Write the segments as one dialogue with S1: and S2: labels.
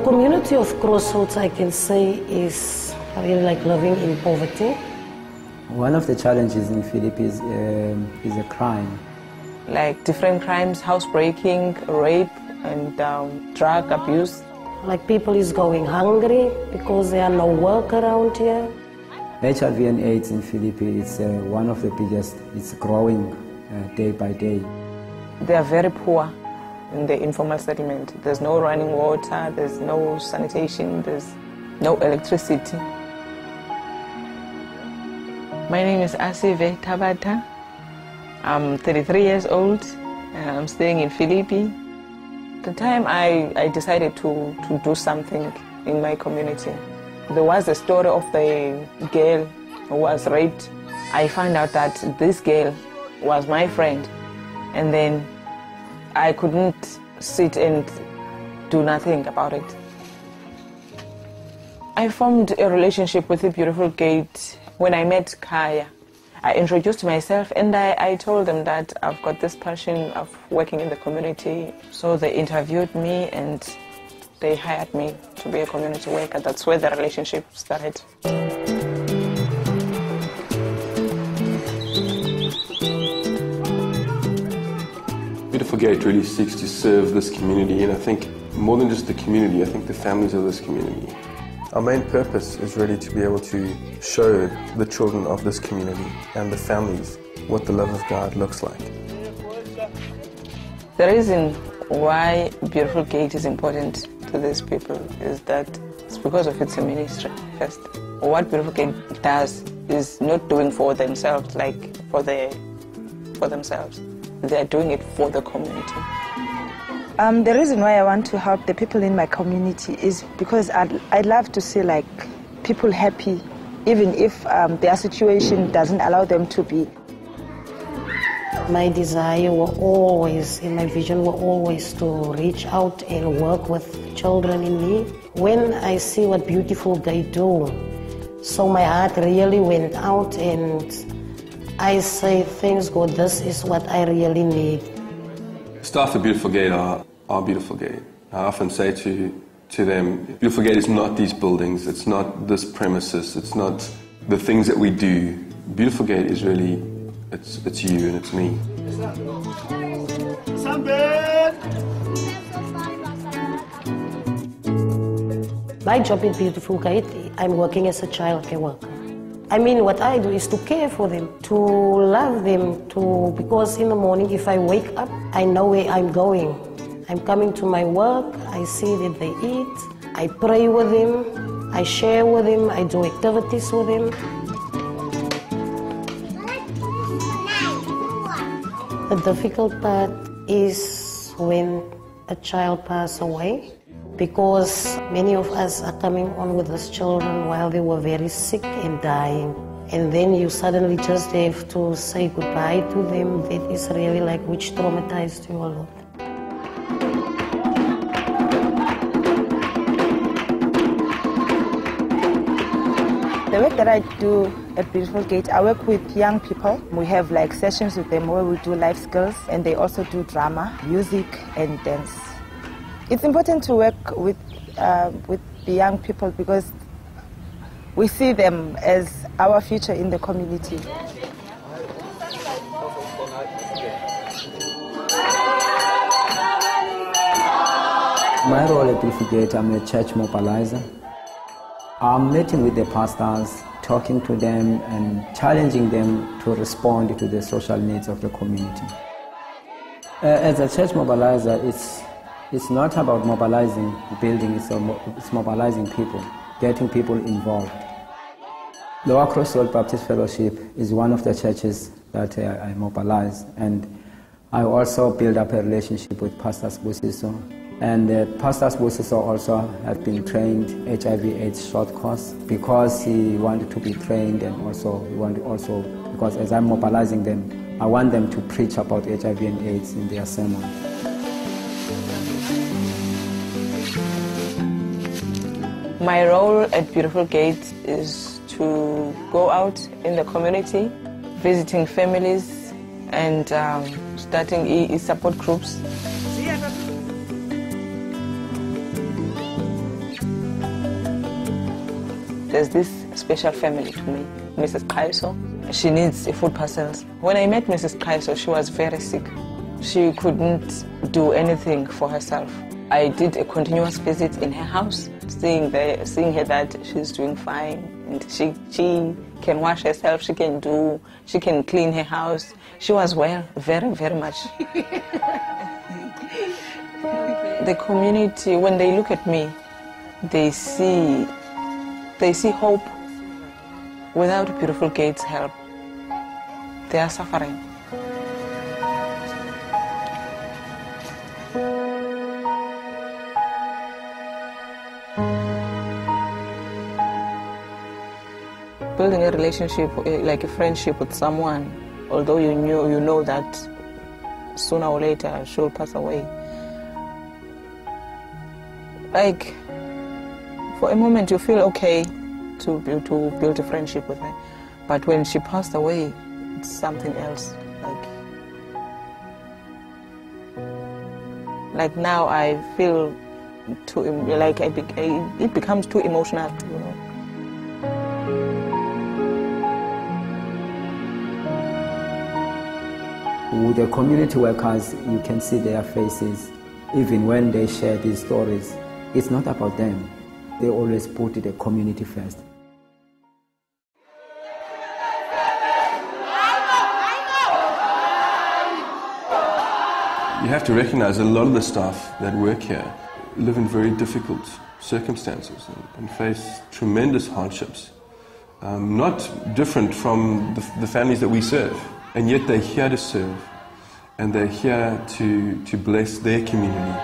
S1: The community of Crossroads, I can say, is really like living in poverty.
S2: One of the challenges in Philippines is a crime.
S3: Like different crimes, housebreaking, rape, and drug abuse.
S1: Like people is going hungry because there are no work around here.
S2: HIV and AIDS in Philippines is one of the biggest. It's growing day by day.
S3: They are very poor in the informal settlement. There's no running water, there's no sanitation, there's no electricity. My name is Asive Tabata. I'm 33 years old and I'm staying in Philippi. The time I decided to do something in my community, there was a story of the girl who was raped. I found out that this girl was my friend, and then I couldn't sit and do nothing about it. I formed a relationship with the Beautiful Gate when I met Kaya. I introduced myself and I told them that I've got this passion of working in the community. So they interviewed me and they hired me to be a community worker. That's where the relationship started.
S4: Beautiful Gate really seeks to serve this community, and I think more than just the community, I think the families of this community. Our main purpose is really to be able to show the children of this community and the families what the love of God looks like.
S3: The reason why Beautiful Gate is important to these people is that it's because of its ministry first. What Beautiful Gate does is not doing for themselves, like for themselves. They're doing it for the community.
S5: The reason why I want to help the people in my community is because I love to see like people happy, even if their situation doesn't allow them to be.
S1: My desire were always, in my vision, were always to reach out and work with children in need. When I see what Beautiful Gate do, so my heart really went out and I say, thanks God, this is what I really need.
S4: Staff at Beautiful Gate are Beautiful Gate. I often say to them, Beautiful Gate is not these buildings, it's not this premises, it's not the things that we do. Beautiful Gate is really, it's you and it's me.
S1: My job at Beautiful Gate, I'm working as a childcare worker. I mean, what I do is to care for them, to love them, because in the morning if I wake up, I know where I'm going. I'm coming to my work, I see that they eat, I pray with them, I share with them, I do activities with them. The difficult part is when a child passes away, because many of us are coming on with these children while they were very sick and dying. And then you suddenly just have to say goodbye to them. That is really like which traumatized you a lot.
S5: The work that I do at Beautiful Gate, I work with young people. We have like sessions with them where we do life skills, and they also do drama, music and dance. It's important to work with the young people because we see them as our future in the community.
S2: My role at Beautiful Gate, I'm a church mobilizer. I'm meeting with the pastors, talking to them and challenging them to respond to the social needs of the community. As a church mobilizer, it's not about mobilizing buildings, it's mobilizing people, getting people involved. Lower Crossroads Baptist Fellowship is one of the churches that I mobilize, and I also build up a relationship with Pastor Busiso. And Pastor Busiso also have been trained HIV/AIDS short course because he wanted to be trained, and also because as I'm mobilizing them, I want them to preach about HIV and AIDS in their sermon.
S3: My role at Beautiful Gate is to go out in the community, visiting families and starting support groups. there's this special family to me, Mrs. Kaiso. She needs food parcels. When I met Mrs. Kaiso, she was very sick. She couldn't do anything for herself. I did a continuous visit in her house, seeing her that she's doing fine, and she can wash herself, she can clean her house. She was well, very, very much. The community, when they look at me, they see hope. Without Beautiful Gate's help, they are suffering. Building a relationship, like a friendship with someone, although you know that sooner or later she'll pass away. Like, for a moment you feel okay to build a friendship with her, but when she passed away, it's something else. Like now I feel it becomes too emotional, you know.
S2: With the community workers, you can see their faces, even when they share these stories. It's not about them. They always put the community first.
S4: You have to recognize a lot of the staff that work here live in very difficult circumstances and face tremendous hardships. Not different from the families that we serve, and yet they're here to serve, and they're here to bless their community.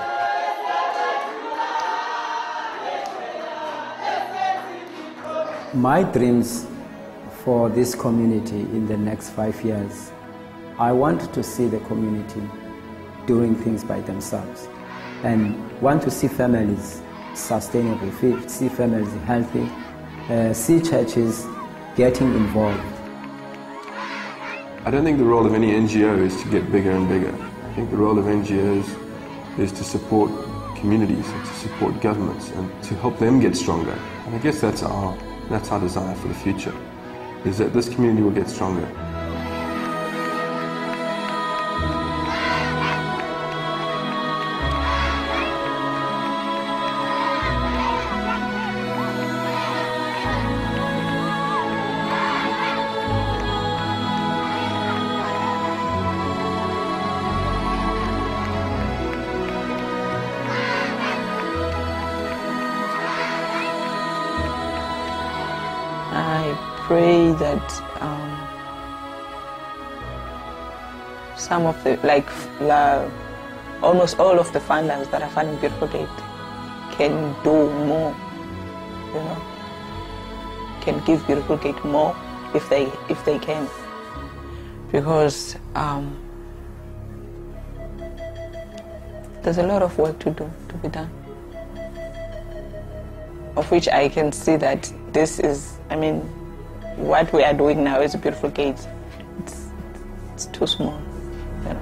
S2: My dreams for this community in the next 5 years, I want to see the community doing things by themselves, and want to see families sustainable, see families healthy, see churches getting involved.
S4: I don't think the role of any NGO is to get bigger and bigger. I think the role of NGOs is to support communities, and to support governments, and to help them get stronger. And I guess that's our desire for the future, is that this community will get stronger.
S3: I pray that some of the, almost all of the funders that are funding Beautiful Gate can do more, you know, can give Beautiful Gate more if they can, because there's a lot of work to be done, of which I can see that this is, I mean, what we are doing now is a Beautiful Gate. It's too small, you know.